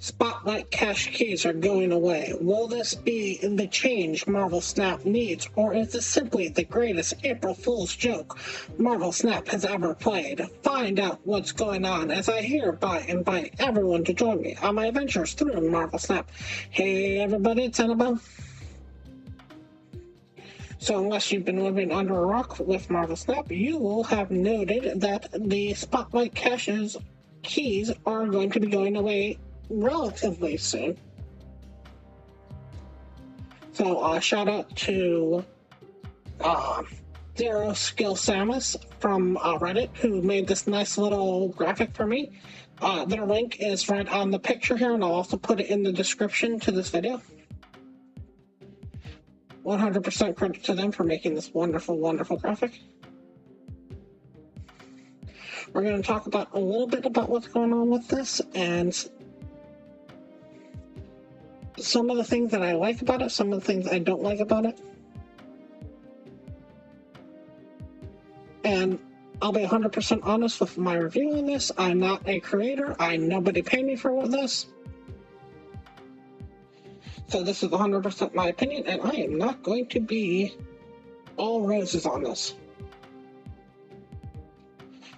Spotlight Cash keys are going away. Will this be the change Marvel Snap needs, or is this simply the greatest April Fool's joke Marvel Snap has ever played? Find out what's going on as I hereby invite everyone to join me on my adventures through Marvel Snap. Hey everybody, it's Annabelle. So unless you've been living under a rock with Marvel Snap, you will have noted that the Spotlight Cash's keys are going to be going away relatively soon. So shout out to Zero Skill Samus from Reddit, who made this nice little graphic for me. Their link is right on the picture here, and I'll also put it in the description to this video. 100% credit to them for making this wonderful, wonderful graphic. We're going to talk about a little bit about what's going on with this and some of the things that I like about it, some of the things I don't like about it. And I'll be 100% honest with my review on this. I'm not a creator. Nobody paid me for this. So this is 100% my opinion, and I am not going to be all roses on this.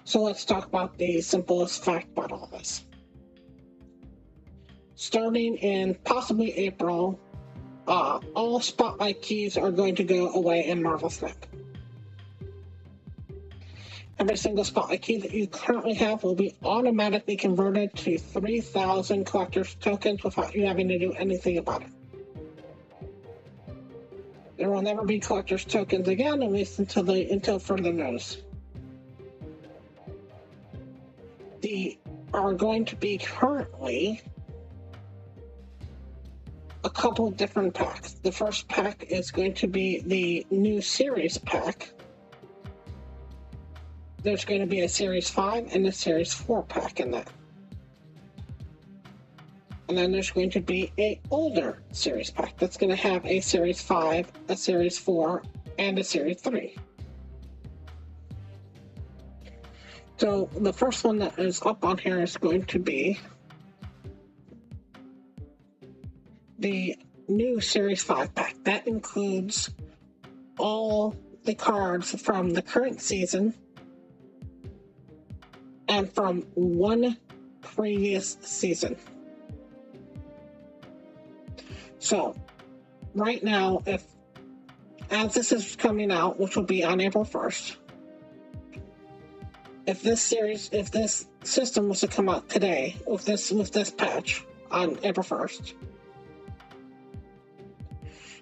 So let's talk about the simplest fact about all this. Starting in possibly April, all Spotlight keys are going to go away in Marvel Snap. Every single Spotlight key that you currently have will be automatically converted to 3,000 collector's tokens without you having to do anything about it. There will never be collector's tokens again, at least until further notice. There are going to be currently a couple different packs. The first pack is going to be the new Series pack. There's going to be a Series 5 and a Series 4 pack in that. And then there's going to be an older Series pack that's going to have a Series 5, a Series 4, and a Series 3. So the first one that is up on here is going to be the new Series 5 pack. That includes all the cards from the current season and from one previous season. So, right now, as this is coming out, which will be on April 1st, if this system was to come out today with this patch on April 1st,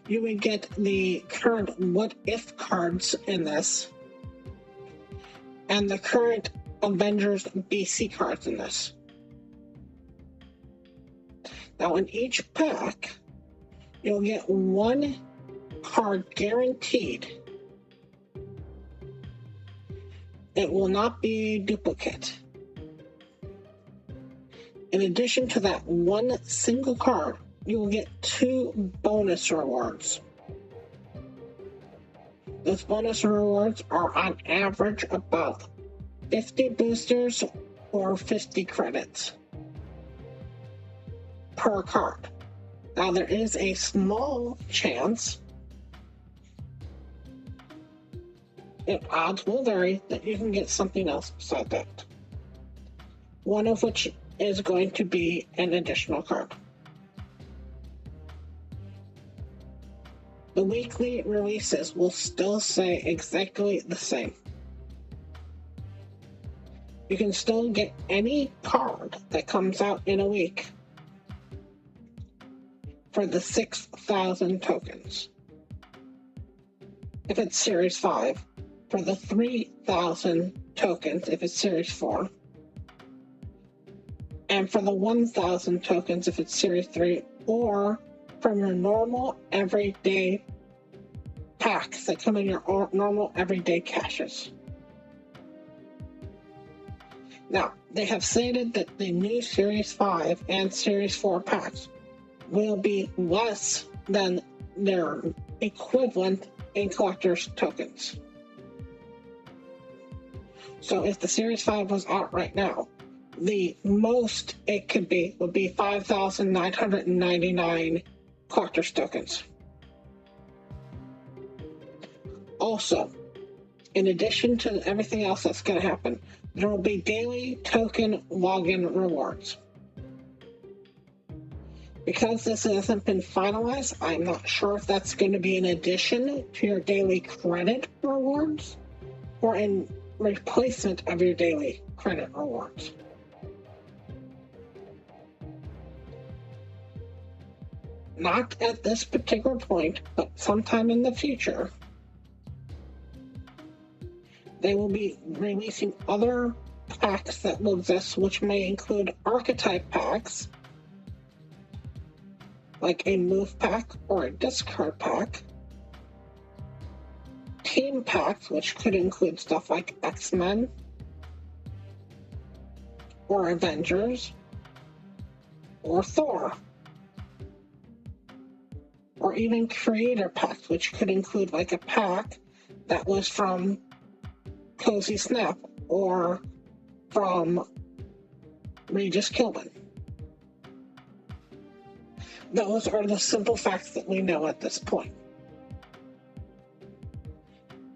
you would get the current What If cards in this, and the current Avengers BC cards in this. Now, in each pack, you'll get one card guaranteed. It will not be a duplicate. In addition to that one single card, you will get 2 bonus rewards. Those bonus rewards are on average about 50 boosters or 50 credits per card. Now, there is a small chance, odds will vary, that you can get something else beside that. One of which is going to be an additional card. The weekly releases will still say exactly the same. You can still get any card that comes out in a week for the 6,000 tokens. If it's Series 5, for the 3,000 tokens if it's Series 4, and for the 1,000 tokens if it's Series 3, or from your normal everyday packs that come in your normal everyday caches. Now, they have stated that the new Series 5 and Series 4 packs will be less than their equivalent in collector's tokens. So if the Series 5 was out right now, The most it could be would be 5,999 collector's tokens. Also, in addition to everything else that's going to happen, there will be daily token login rewards. Because this hasn't been finalized, I'm not sure if that's going to be in addition to your daily credit rewards or in replacement of your daily credit rewards. Not at this particular point, but sometime in the future, they will be releasing other packs that will exist, which may include archetype packs, like a move pack or a discard pack, team packs, which could include stuff like X-Men or Avengers or Thor, or even creator packs, which could include like a pack that was from Cozy Snap or from Regis Kilman. Those are the simple facts that we know at this point.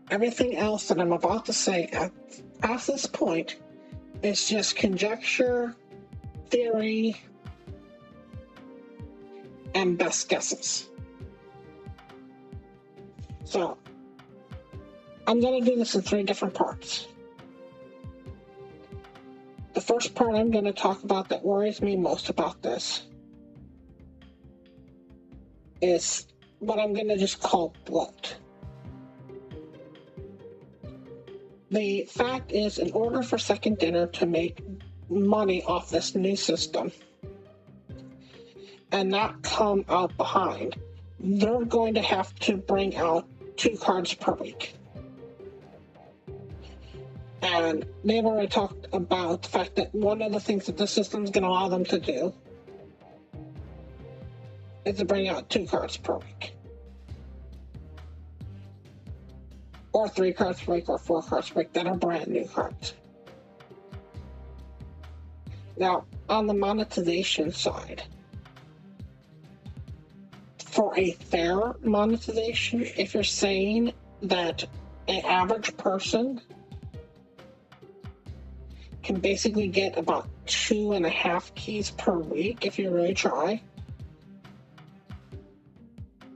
Everything else that I'm about to say at this point is just conjecture, theory, and best guesses. So, I'm going to do this in 3 different parts. The first part I'm going to talk about that worries me most about this is what I'm going to just call bloat. The fact is, in order for Second Dinner to make money off this new system and not come out behind, they're going to have to bring out 2 cards per week. And they've already talked about the fact that one of the things that the system is going to allow them to do is to bring out 2 cards per week. Or 3 cards per week, or 4 cards per week that are brand new cards. Now, on the monetization side, for a fair monetization, if you're saying that an average person can basically get about 2.5 keys per week if you really try.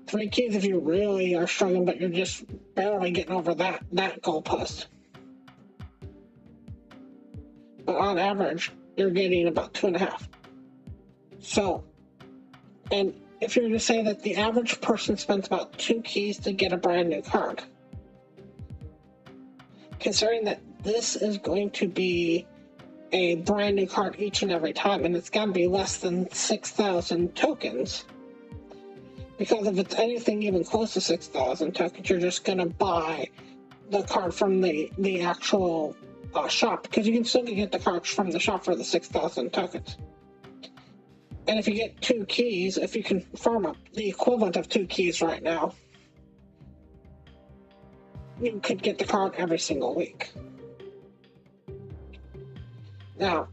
3 keys if you really are struggling, but you're just barely getting over that goalpost. But on average, you're getting about 2.5. So, and if you're to say that the average person spends about 2 keys to get a brand new card, considering that this is going to be a brand new card each and every time, and it's got to be less than 6,000 tokens. Because if it's anything even close to 6,000 tokens, you're just going to buy the card from the actual shop, because you can still get the cards from the shop for the 6,000 tokens. And if you get 2 keys, if you can farm up the equivalent of 2 keys right now, you could get the card every single week. Now,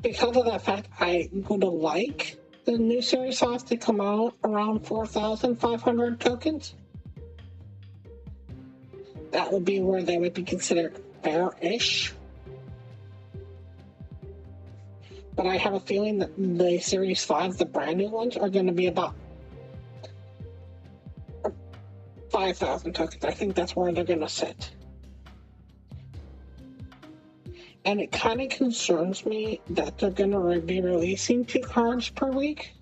because of that fact, I would like the new Series 5 to come out around 4,500 tokens. That would be where they would be considered fair-ish. But I have a feeling that the Series 5, the brand new ones, are going to be about 5,000 tokens. I think that's where they're going to sit. And it kind of concerns me that they're going to be releasing 2 cards per week.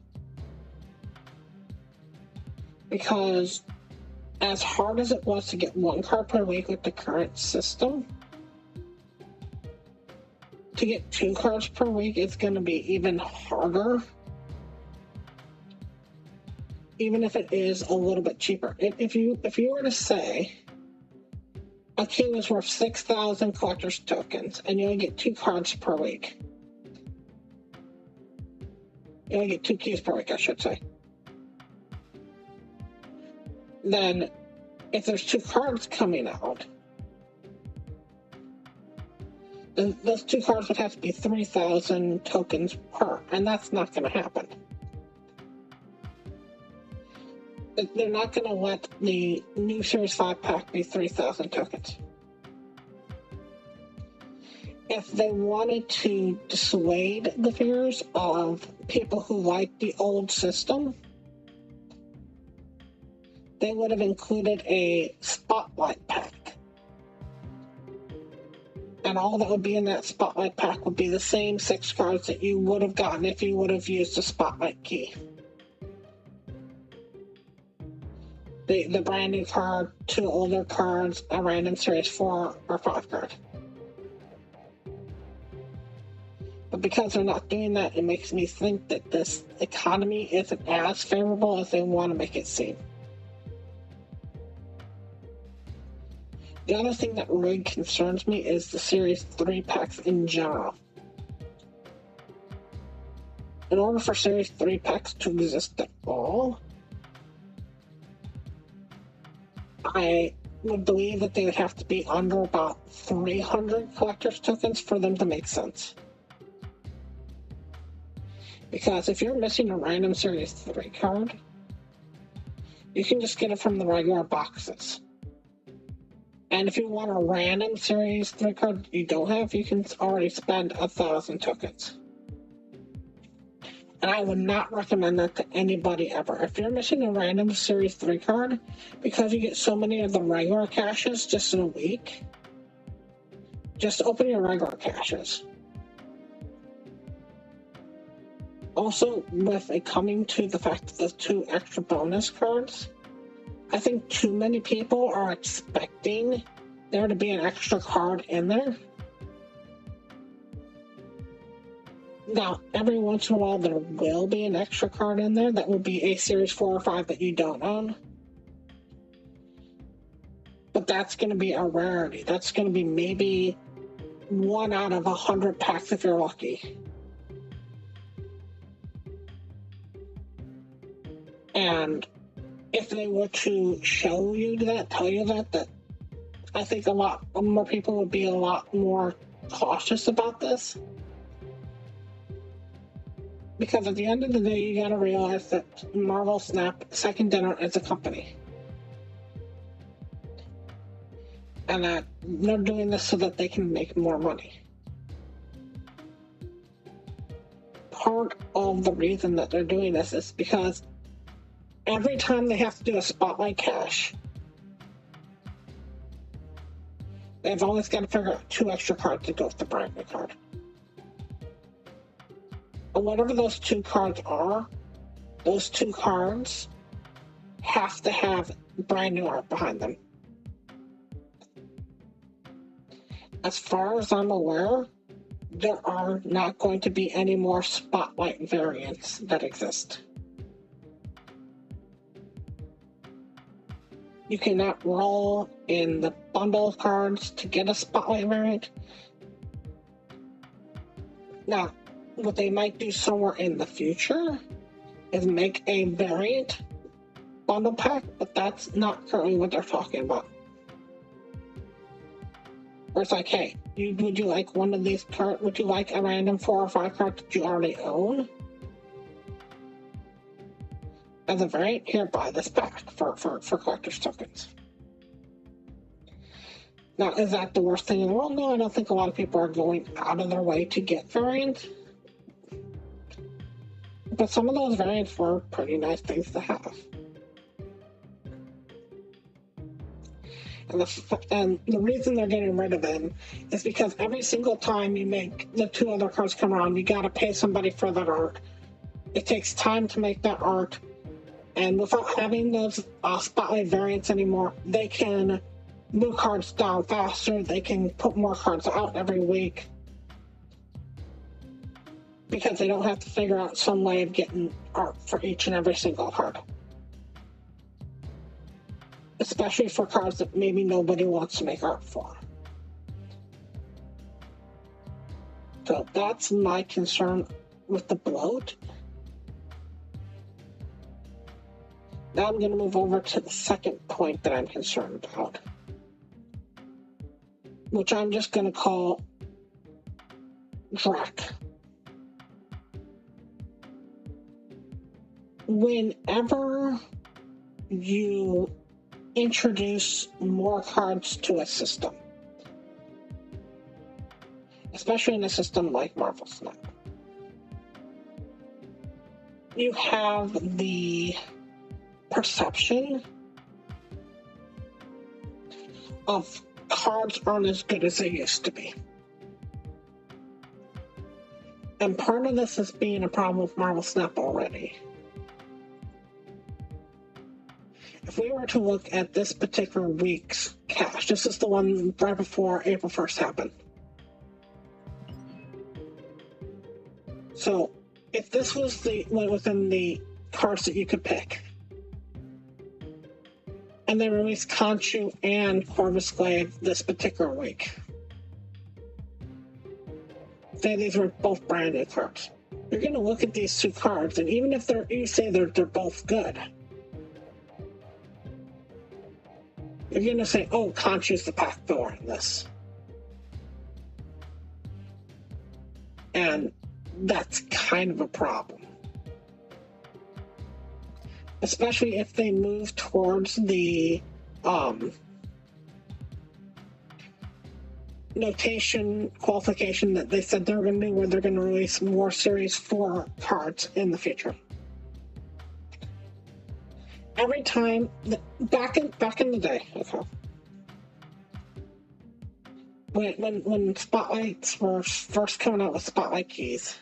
Because as hard as it was to get 1 card per week with the current system, to get 2 cards per week, it's going to be even harder. Even if it is a little bit cheaper. If you were to say a key was worth 6,000 collector's tokens, and you only get 2 cards per week. You only get 2 keys per week, I should say. Then, if there's 2 cards coming out, And those two cards would have to be 3,000 tokens per, and that's not going to happen. They're not going to let the new Series 5 pack be 3,000 tokens. If they wanted to dissuade the fears of people who like the old system, they would have included a Spotlight pack. And all that would be in that Spotlight pack would be the same 6 cards that you would have gotten if you would have used the Spotlight key. The brand new card, 2 older cards, a random Series 4 or 5 card. But because they're not doing that, it makes me think that this economy isn't as favorable as they want to make it seem. The other thing that really concerns me is the Series 3 packs in general. In order for Series 3 packs to exist at all, I would believe that they would have to be under about 300 collector's tokens for them to make sense. Because if you're missing a random Series 3 card, you can just get it from the regular boxes. And if you want a random Series 3 card you don't have, you can already spend 1,000 tokens. And I would not recommend that to anybody ever. If you're missing a random Series 3 card, because you get so many of the regular caches just in a week, just open your regular caches. Also, with it coming to the fact that there's 2 extra bonus cards, I think too many people are expecting there to be an extra card in there. Now, every once in a while there will be an extra card in there that will be a Series 4 or 5 that you don't own. But that's going to be a rarity. That's going to be maybe 1 out of 100 packs if you're lucky. And if they were to show you that, tell you that I think a lot more people would be a lot more cautious about this. Because at the end of the day, you gotta realize that Marvel Snap Second Dinner is a company. And that they're doing this so that they can make more money. Part of the reason that they're doing this is because every time they have to do a Spotlight cache, they've always got to figure out 2 extra cards to go with the brand new card. And whatever those 2 cards are, those 2 cards have to have brand new art behind them. As far as I'm aware, there are not going to be any more Spotlight variants that exist. You cannot roll in the bundle of cards to get a Spotlight variant. Now, what they might do somewhere in the future is make a variant bundle pack, but that's not currently what they're talking about. Where it's like, hey, would you like one of these cards? Would you like a random 4 or 5 card that you already own? As a variant, here, buy this pack for collector's tokens. Now, is that the worst thing in the world? No, I don't think a lot of people are going out of their way to get variants. But some of those variants were pretty nice things to have. And the reason they're getting rid of them is because every single time you make the 2 other cards come around, you gotta pay somebody for that art. It takes time to make that art. And without having those Spotlight variants anymore, they can move cards down faster. They can put more cards out every week. Because they don't have to figure out some way of getting art for each and every single card. Especially for cards that maybe nobody wants to make art for. So that's my concern with the bloat. Now I'm going to move over to the second point that I'm concerned about, which I'm just going to call Drac. Whenever you introduce more cards to a system, especially in a system like Marvel Snap, you have the perception of cards aren't as good as they used to be. And part of this has been a problem with Marvel Snap already. If we were to look at this particular week's cache, this is the one right before April 1st happened. So, if this was the one within the cards that you could pick, and they released Khonshu and Corvus Glaive this particular week, say these were both brand new cards, you're going to look at these two cards, and even if you say they're both good, you're going to say, oh, Khonshu's the pack filler in this. And that's kind of a problem. Especially if they move towards the notation qualification that they said they're going to do, where they're going to release more Series 4 cards in the future. Every time, back in the day, okay, when Spotlights were first coming out with Spotlight keys,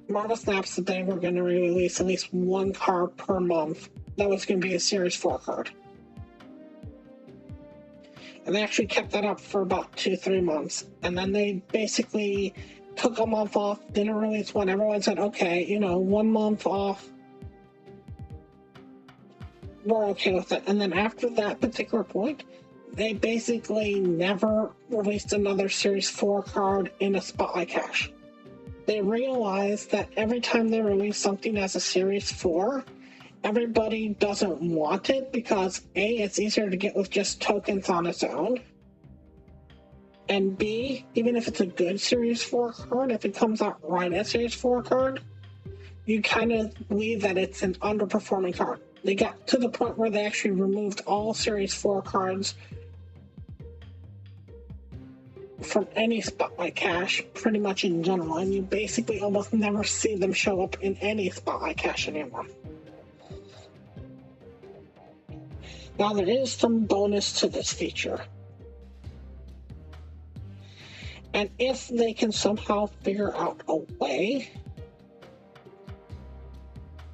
Marvel Snap said they were going to release at least one card per month that was going to be a Series 4 card. And they actually kept that up for about 2-3 months. And then they basically took a month off, didn't release one. Everyone said, okay, 1 month off, we're okay with it. And then after that particular point, they basically never released another Series 4 card in a Spotlight cache. They realized that every time they release something as a Series 4, everybody doesn't want it because A, it's easier to get with just tokens on its own, and B, even if it's a good Series 4 card, if it comes out right as Series 4 card, you kind of believe that it's an underperforming card. They got to the point where they actually removed all Series 4 cards from any Spotlight cache, pretty much in general, and you basically almost never see them show up in any Spotlight cache anymore. Now, there is some bonus to this feature. And if they can somehow figure out a way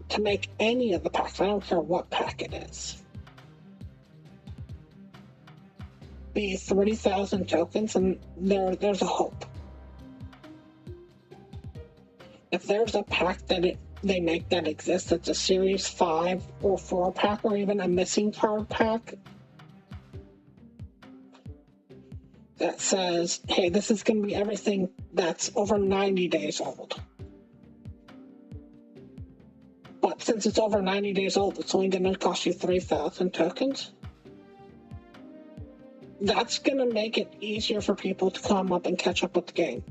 to make any of the packs, I don't care what pack it is, be 30,000 tokens, and there's a hope. If there's a pack that they make that exists, that's a Series 5 or 4 pack, or even a missing card pack that says, hey, this is going to be everything that's over 90 days old. But since it's over 90 days old, it's only going to cost you 3,000 tokens. That's going to make it easier for people to come up and catch up with the game.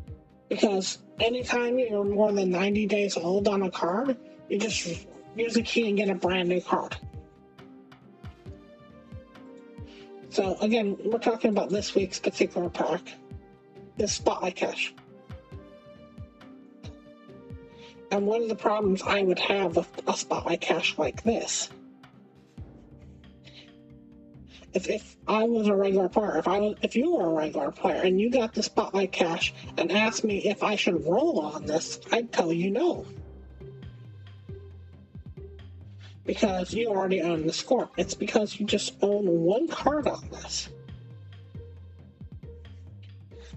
Because anytime you're more than 90 days old on a card, you just use a key and get a brand new card. So again, we're talking about this week's particular pack, this Spotlight cache. And one of the problems I would have with a Spotlight cache like this, if I was a regular player, if you were a regular player and you got the Spotlight cache and asked me if I should roll on this, I'd tell you no. Because you already own the score. It's because you just own one card on this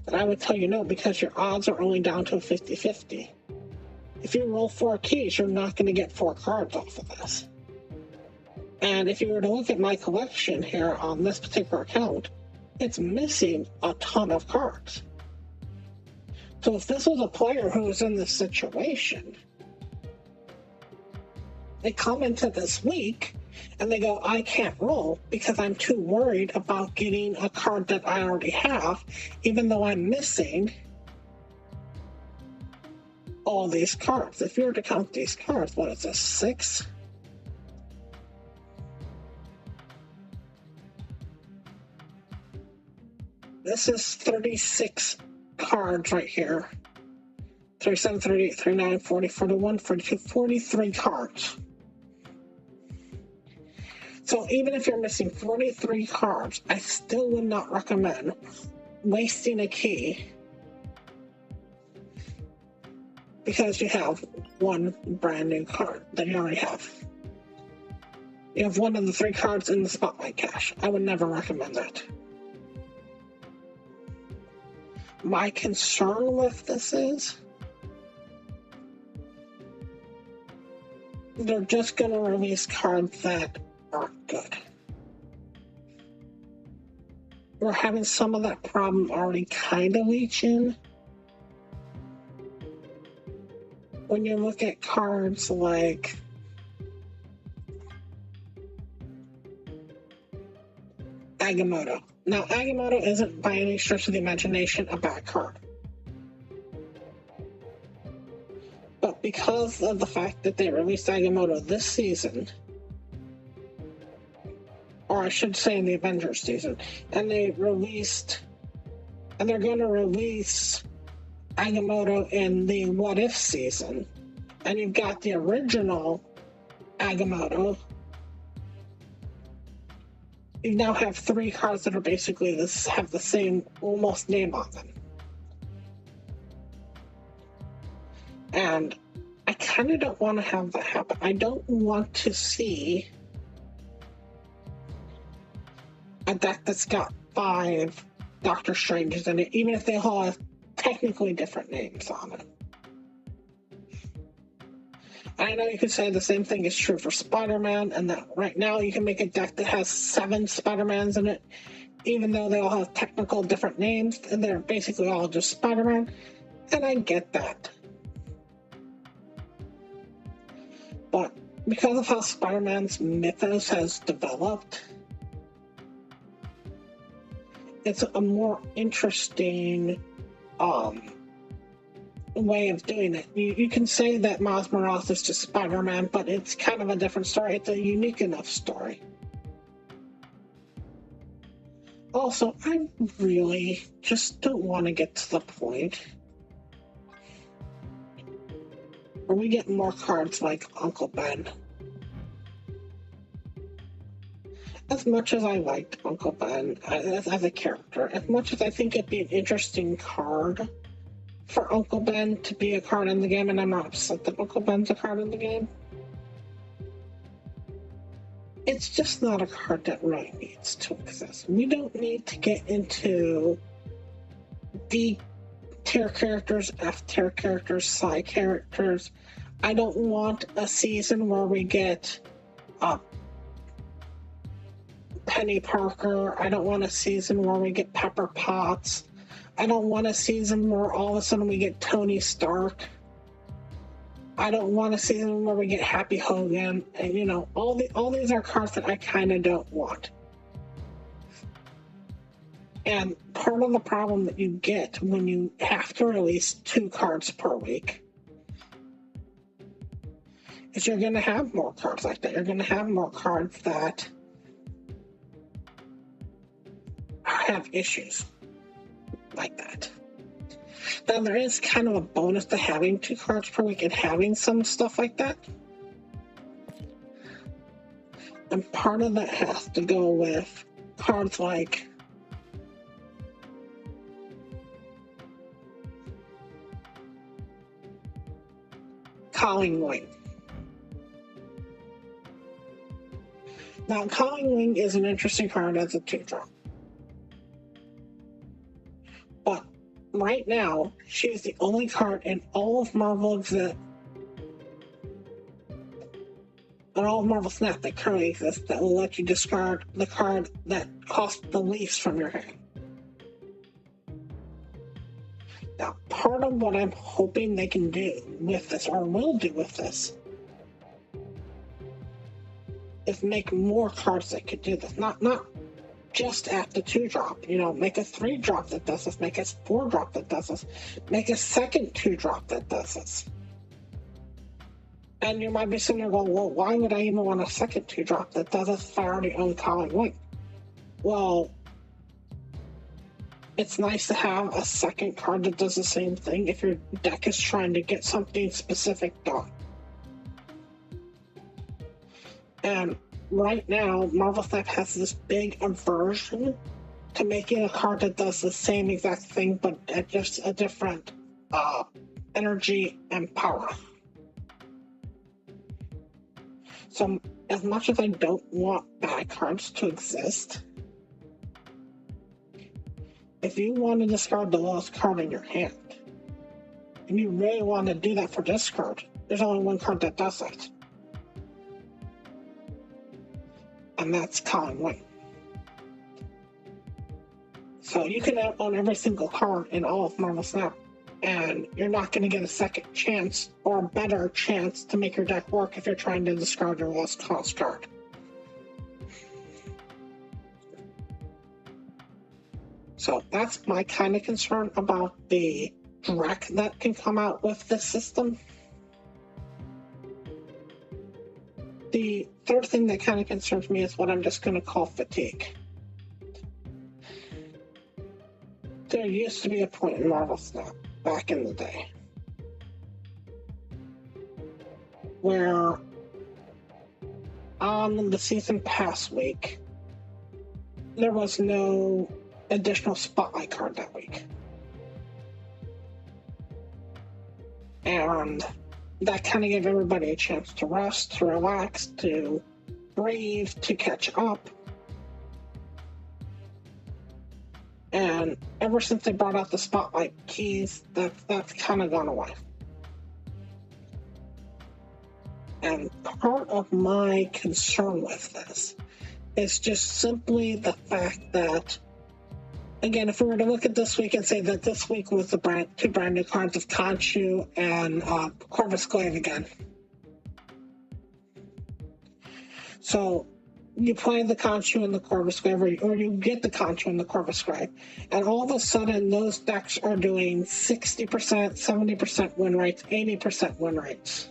that I would tell you no, because your odds are only down to a 50-50. If you roll 4 keys, you're not going to get 4 cards off of this. And if you were to look at my collection here on this particular account, it's missing a ton of cards. So if this was a player who was in this situation, they come into this week And they go, I can't roll because I'm too worried about getting a card that I already have, even though I'm missing all these cards. If you were to count these cards, what is this, 6? This is 36 cards right here. 37, 38, 39, 40, 41, 42, 43 cards. So even if you're missing 43 cards, I still would not recommend wasting a key because you have one brand new card that you already have. You have one of the 3 cards in the Spotlight cache. I would never recommend that. My concern with this is they're just going to release cards that aren't good. We're having some of that problem already kind of leach in. When you look at cards like Agamotto. Now, Agamotto isn't by any stretch of the imagination a bad card. But because of the fact that they released Agamotto this season, or I should say in the Avengers season, and they're going to release Agamotto in the What If season, and you've got the original Agamotto, you now have 3 cards that are basically have the same almost name on them. And I kind of don't want to have that happen. I don't want to see a deck that's got 5 Doctor Stranges in it, even if they all have technically different names on it. I know you could say the same thing is true for Spider-Man, and that right now you can make a deck that has 7 Spider-Mans in it, even though they all have technical different names, and they're basically all just Spider-Man, and I get that. But because of how Spider-Man's mythos has developed, it's a more interesting way of doing it. You can say that Miles Morales is just Spider-Man, but it's kind of a different story. It's a unique enough story. Also, I really just don't want to get to the point where we get more cards like Uncle Ben. As much as I liked Uncle Ben as a character, as much as I think it'd be an interesting card for Uncle Ben to be a card in the game, and I'm not upset that Uncle Ben's a card in the game, it's just not a card that really needs to exist. We don't need to get into D tier characters, F tier characters, Psi characters. I don't want a season where we get Penny Parker. I don't want a season where we get Pepper Potts. I don't want a season where all of a sudden we get Tony Stark. I don't want a season where we get Happy Hogan. And, all these are cards that I kind of don't want. And part of the problem that you get when you have to release 2 cards per week is you're going to have more cards like that. You're going to have more cards that have issues like that. Now, there is kind of a bonus to having 2 cards per week and having some stuff like that. And part of that has to go with cards like Calling Wing. Now, Calling Wing is an interesting card as a 2-drop. But right now, she is the only card in all of Marvel Snap that currently exists that will let you discard the card that costs the least from your hand. Now, part of what I'm hoping they can do with this, or will do with this, is make more cards that could do this. Not just at the 2-drop. Make a 3-drop that does this. Make a 4-drop that does this. Make a second 2-drop that does this. And you might be sitting there going, well, why would I even want a second 2-drop that does this if I already own Colin Wing? Well, it's nice to have a second card that does the same thing if your deck is trying to get something specific done. And right now, Marvel Snap has this big aversion to making a card that does the same exact thing, but at just a different energy and power. So, as much as I don't want bad cards to exist, if you want to discard the lowest card in your hand, and you really want to do that for discard, there's only one card that does that. And that's Colin Wing. So you can own every single card in all of Marvel Snap, and you're not going to get a second chance or a better chance to make your deck work if you're trying to discard your lowest cost card. So that's my kind of concern about the Drek that can come out with this system. The third thing that kind of concerns me is what I'm just going to call fatigue. There used to be a point in Marvel Snap back in the day where on the season pass week, there was no additional spotlight card that week. And that kind of gave everybody a chance to rest, to relax, to breathe, to catch up. And ever since they brought out the spotlight keys, that's kind of gone away. And part of my concern with this is just simply the fact that, again, if we were to look at this week and say that this week was the two brand new cards of Khonshu and Corvus Glaive again. So you play the Khonshu and the Corvus Glaive, or you get the Khonshu and the Corvus Glaive, and all of a sudden those decks are doing 60%, 70% win rates, 80% win rates.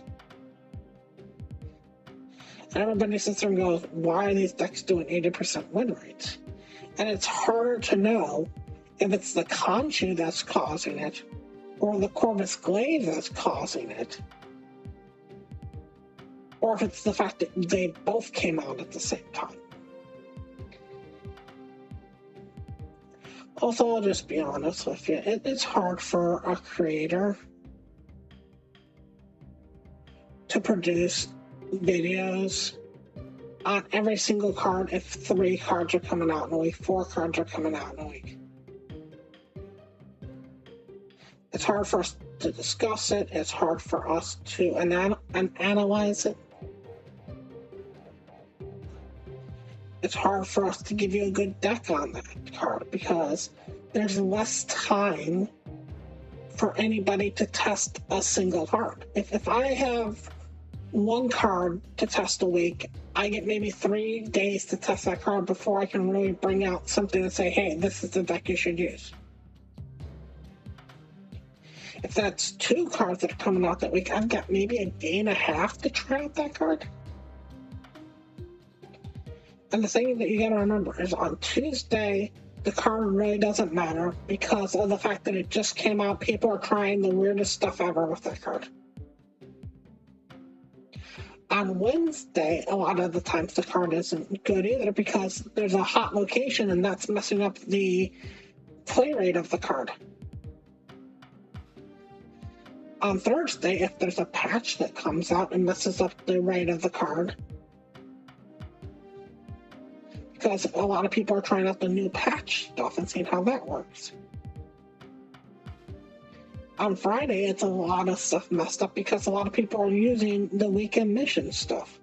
And everybody sits there and goes, why are these decks doing 80% win rates? And it's harder to know if it's the Khonshu that's causing it or the Corvus Glaive that's causing it, or if it's the fact that they both came out at the same time. Also, I'll just be honest with you, it's hard for a creator to produce videos on every single card if 3 cards are coming out in a week, 4 cards are coming out in a week. It's hard for us to discuss it. It's hard for us to analyze it. It's hard for us to give you a good deck on that card because there's less time for anybody to test a single card. If I have 1 card to test a week, I get maybe 3 days to test that card before I can really bring out something and say, hey, this is the deck you should use. If that's 2 cards that are coming out that week, I've got maybe a day and a half to try out that card. And the thing that you gotta remember is on Tuesday, the card really doesn't matter because of the fact that it just came out. People are trying the weirdest stuff ever with that card. On Wednesday, a lot of the times the card isn't good either because there's a hot location and that's messing up the play rate of the card. On Thursday, if there's a patch that comes out and messes up the rate of the card, because a lot of people are trying out the new patch stuff and seeing how that works. On Friday, it's a lot of stuff messed up because a lot of people are using the weekend mission stuff.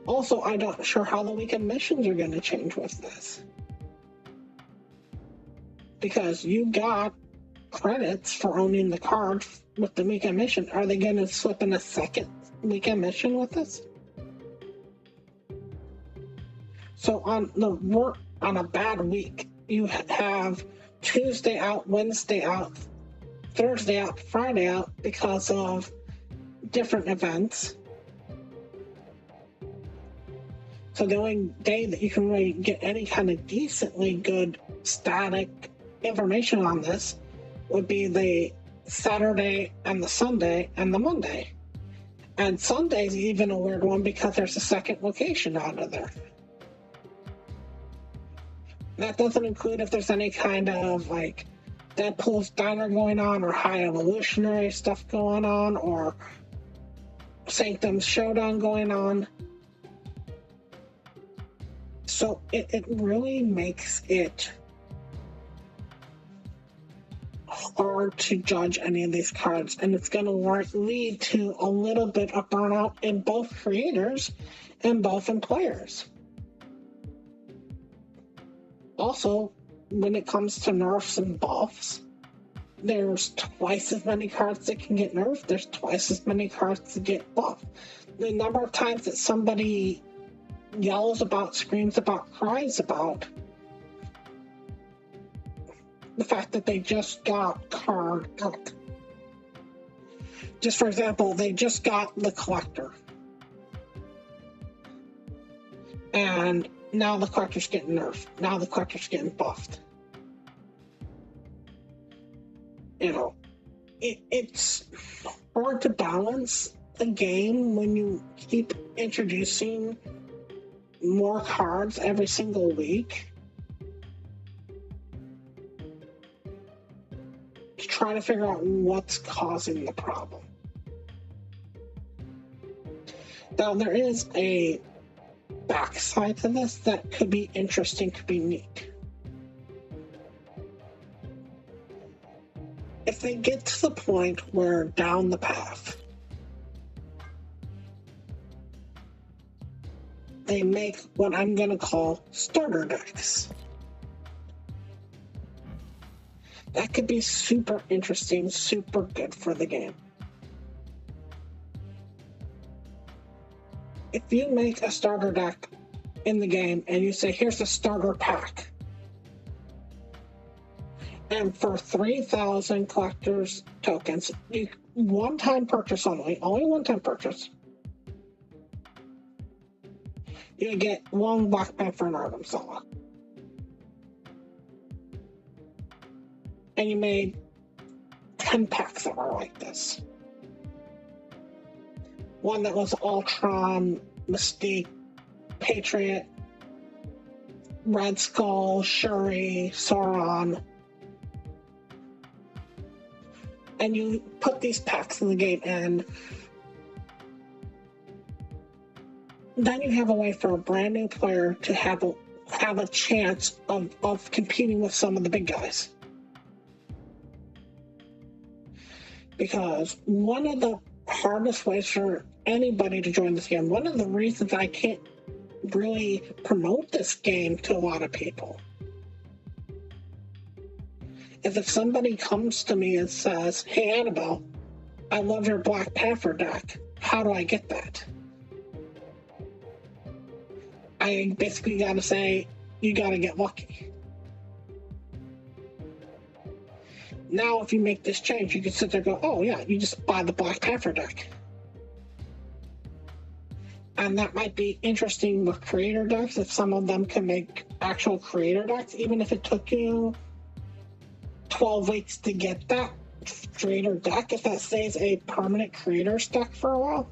Also, I'm not sure how the weekend missions are going to change with this. Because you got credits for owning the card with the weekend mission. Are they going to slip in a second weekend mission with this? So on a bad week, you have Tuesday out, Wednesday out, Thursday out, Friday out because of different events. So the only day that you can really get any kind of decently good static information on this would be the Saturday and the Sunday and the Monday. And Sunday's even a weird one because there's a second location out of there. That doesn't include if there's any kind of like Deadpool's Diner going on or High Evolutionary stuff going on or Sanctum's Showdown going on. So it really makes it hard to judge any of these cards, and it's going to lead to a little bit of burnout in both creators and both in players. Also, when it comes to nerfs and buffs, there's twice as many cards that can get nerfed, there's twice as many cards that get buffed. The number of times that somebody yells about, screams about, cries about the fact that they just got card out. Just for example, they just got the Collector. And now the Collector's getting nerfed. Now the Collector's getting buffed. You know, it's hard to balance a game when you keep introducing more cards every single week to try to figure out what's causing the problem. Now, there is a backside to this that could be interesting, could be neat. If they get to the point where down the path they make what I'm going to call starter decks, that could be super interesting, super good for the game. If you make a starter deck in the game and you say, here's a starter pack, and for 3,000 collector's tokens, one-time purchase only one-time purchase, you get one Black Panther and Artem Zala. And you made 10 packs that were like this. One that was Ultron, Mystique, Patriot, Red Skull, Shuri, Sauron. And you put these packs in the game, and then you have a way for a brand new player to have a chance of competing with some of the big guys. Because one of the hardest ways for anybody to join this game, one of the reasons I can't really promote this game to a lot of people, is if somebody comes to me and says, hey Annabelle, I love your Black Panther deck, how do I get that? I basically gotta say, you gotta get lucky. Now, if you make this change, you can sit there and go, oh yeah, you just buy the Black Panther deck. And that might be interesting with creator decks, if some of them can make actual creator decks, even if it took you 12 weeks to get that creator deck, if that stays a permanent creator's deck for a while.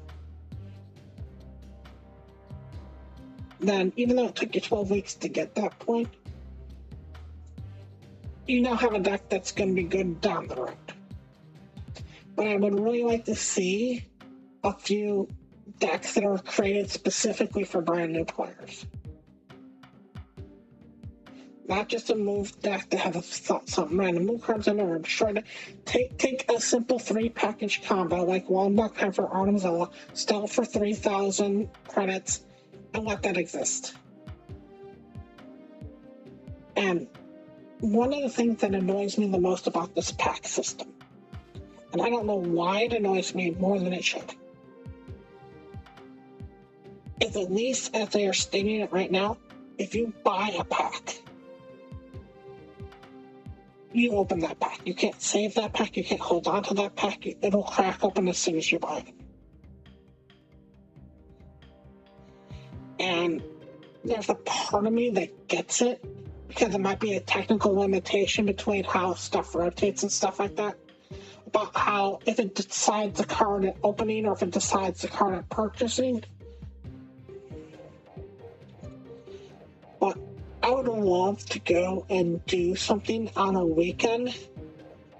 Then, even though it took you 12 weeks to get that point, you now have a deck that's going to be good down the road. But I would really like to see a few decks that are created specifically for brand new players. Not just a move deck to have some random move cards in there or destroy it. Take a simple 3-package combo like one Black Panther, Artem Zala, still for 3,000 credits, and let that exist. And one of the things that annoys me the most about this pack system, and I don't know why it annoys me more than it should, is at least as they are stating it right now, if you buy a pack, you open that pack. You can't save that pack. You can't hold on to that pack. It'll crack open as soon as you buy it. And there's a part of me that gets it, because it might be a technical limitation between how stuff rotates and stuff like that. About how if it decides the card at opening or if it decides the card at purchasing. But I would love to go and do something on a weekend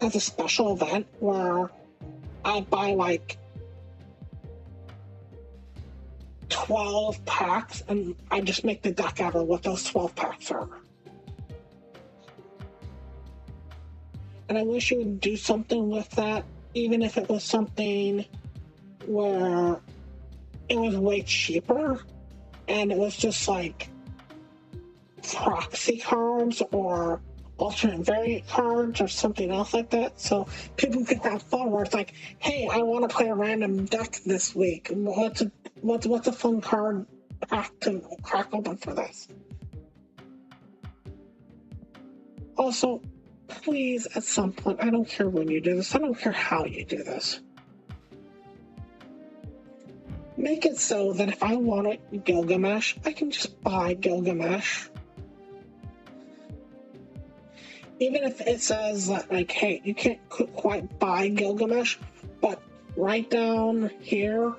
as a special event where I buy like 12 packs and I just make the deck out of what those 12 packs are. And I wish you would do something with that, even if it was something where it was way cheaper and it was just like proxy cards or alternate variant cards or something else like that, so people could have fun where it's like, hey, I want to play a random deck this week. What's a fun card pack to crack open for this? Also, please, at some point, I don't care when you do this, I don't care how you do this, make it so that if I want a Gilgamesh, I can just buy Gilgamesh. Even if it says that, like, hey, you can't quite buy Gilgamesh, but right down here,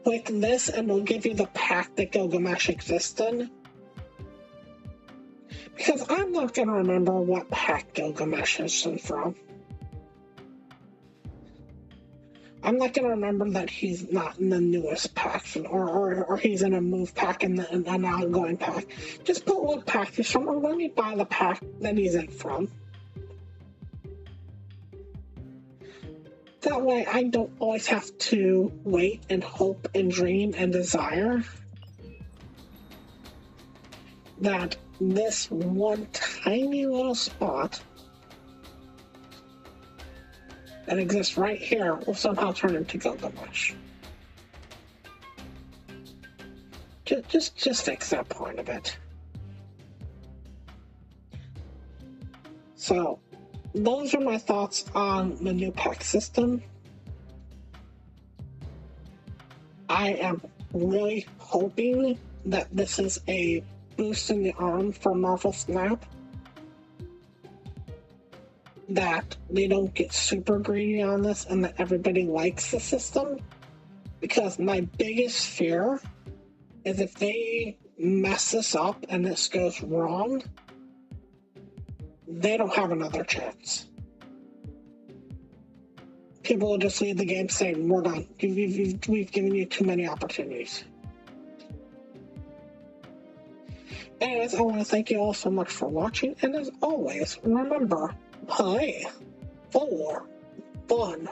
click this and it'll give you the pack that Gilgamesh exists in. Because I'm not going to remember what pack Gilgamesh is from. I'm not going to remember that he's not in the newest packs, or he's in a move pack and an ongoing pack. Just put what pack he's from, or when you buy the pack that he's in from. That way I don't always have to wait and hope and dream and desire that this one tiny little spot that exists right here will somehow turn into Gilgamesh. Just fix that point of it. So, those are my thoughts on the new pack system. I am really hoping that this is a boost in the arm for Marvel Snap, that they don't get super greedy on this and that everybody likes the system, because my biggest fear is if they mess this up and this goes wrong, they don't have another chance. People will just leave the game saying, we're done. We've given you too many opportunities. Anyways, I want to thank you all so much for watching, and as always, remember, play for fun.